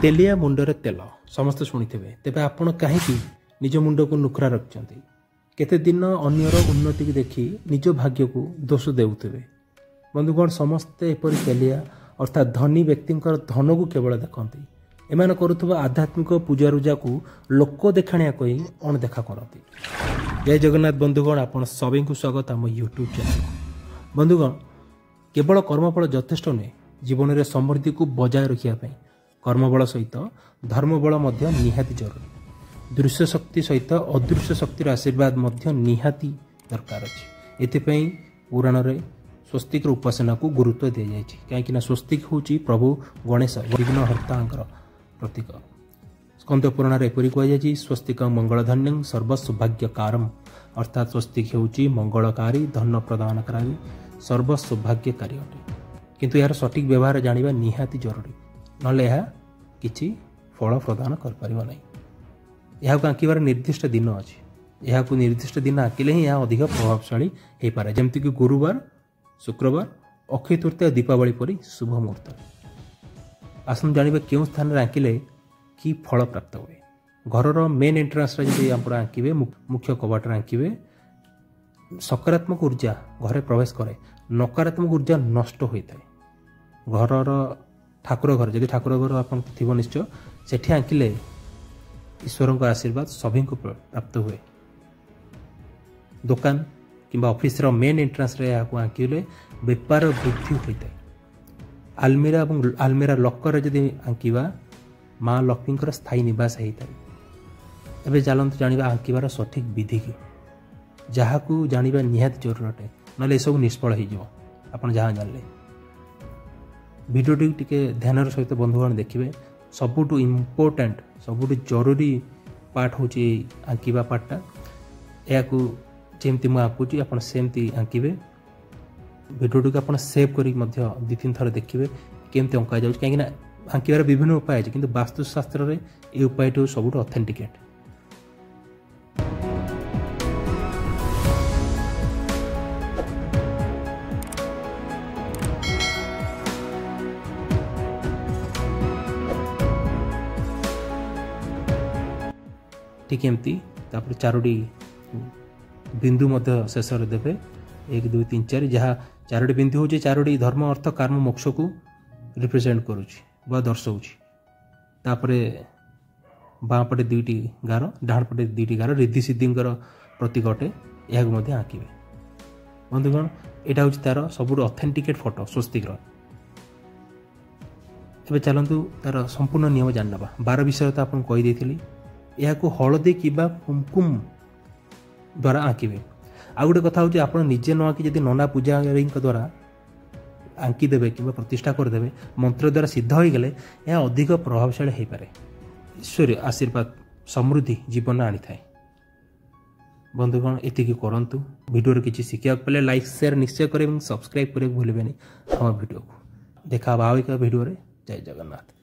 तेलिया मुंडरे तेल समस्त शुणी तेरे आपण कहीं निज मुंड को नुखरा रखिंट केते दिन अन्यर उन्नति की देखी निज भाग्य को दोष देउथिबे। बंधुगण समस्ते एपरी तेलिया अर्थात धनी व्यक्ति धन को केवल देखती एमान करुवा आध्यात्मिक पूजारूजा को लोक देखाणिया कही अणदेखा करती। जय जगन्नाथ बंधुगण आपण सभी को स्वागत आम यूट्यूब चैनल। बंधुगण केवल कर्मफल यथेष्ट नुहे जीवन में समृद्धि को बजाय रखापी कर्मबल सहित धर्मबल निहाती जरूरी। दृश्य शक्ति सहित अदृश्य शक्तिर आशीर्वाद निहाती दरकार अच्छे। एथिपाई पुराण रे स्वस्तिक उपासना को गुरुत्व दि जाए कहीं स्वस्तिक हूँ प्रभु गणेश विघ्न हर्ता प्रतीक। स्कंद पुराण एपरी कहुई स्वस्तिक मंगलधन्यं सर्वसौभाग्यकारम अर्थात स्वस्तिक हूँ मंगलकारी धन प्रदानकारी सर्वसौभाग्यकारी अटे। किंतु यार सठिक व्यवहार जानिबा निहाती जरूरी नले यह किछि फल प्रदान कर परिबो नै। यह आंकिबार निर्दिष्ट दिन अच्छी यह निर्दिष्ट दिन आंकिले ही यह अधिक प्रभावशाली हो पारे जमती कि गुरुवार शुक्रवार अक्षय तृतीया दीपावली परी शुभ मुहूर्त। आसन जानिबा केउं स्थान रे आंकिले कि फल प्राप्त हुए। घरर मेन एंट्रांस रे जदि आपण आंकिबे मुख्य कबाट रे आंकिबे सकारात्मक ऊर्जा घरे प्रवेश करे नकारात्मक ऊर्जा नष्ट होता है। घरर ठाकुर घर जदि ठाकुर घर आपन थिबो निश्चय सेठी आंकिले ईश्वर का आशीर्वाद सभी को प्राप्त हुए। दुकान किंबा ऑफिस रो मेन एंट्रांस रे याकु आंकिले व्यापार वृद्धि होता है। आलमीरा और आलमीरा लकर जदि आंकिबा माँ लक्ष्मी स्थायी निवास होता है। एबे चलंतु जानिबा आंकिबार सठिक विधि की जहाँ को जानिबा निहाती जरूर अटे नले सब निष्फल हो आपन जहाँ जानले। वीडियो टी ध्यान सहित बंधुगण देखिए सबुठ इम्पोर्टेंट सबुठ जरूरी पार्ट हूँ आंकिबा पार्टा या जमती मुझे आंकुची आप सेमती आंकिबे। वीडियो टी आप सेव कर दु तीन थर देखिए केमती अंका जाऊँ कहीं आंकिबार विभिन्न उपाय अच्छे किंतु वास्तुशास्त्र में ये उपाय सबुठ ऑथेंटिकेट। ठीक एमती चारोटी बिंदु शेष देवे 1 2 3 4 जहाँ चारोटी बिंदु हूँ चारोटी धर्म अर्थ कर्म मोक्ष को रिप्रेजेंट करुँच दर्शाऊँच। बाँ पटे 2टी गार डाण पटे 2टी गार रिद्धि सिद्धिंकर प्रतीक अटे यह आंकिबे। बंधुगण यहाँ हूँ तार सब ऑथेंटिकेट फोटो स्वस्तिक। एबे चलतु तार संपूर्ण नियम जानवा 12 विषय तो आपन कहीदेली यह हलदी कि कुमकुम द्वारा आंकिबे। आ गोटे कथा हूँ आप निजे न आंकी जदि नना पूजारी द्वारा आंकीदेवे कि प्रतिष्ठा करदे मंत्र द्वारा सिद्ध हो गले यह अधिक प्रभावशाली हो पारे। ईश्वर आशीर्वाद समृद्धि जीवन आनी थाए। बंधुगण एतिकी करंतु वीडियो किसी शिखा पहले लाइक शेयर निश्चय करें सब्सक्राइब करें भूलें हम वीडियो को देखा भाविक वीडियो। जय जगन्नाथ।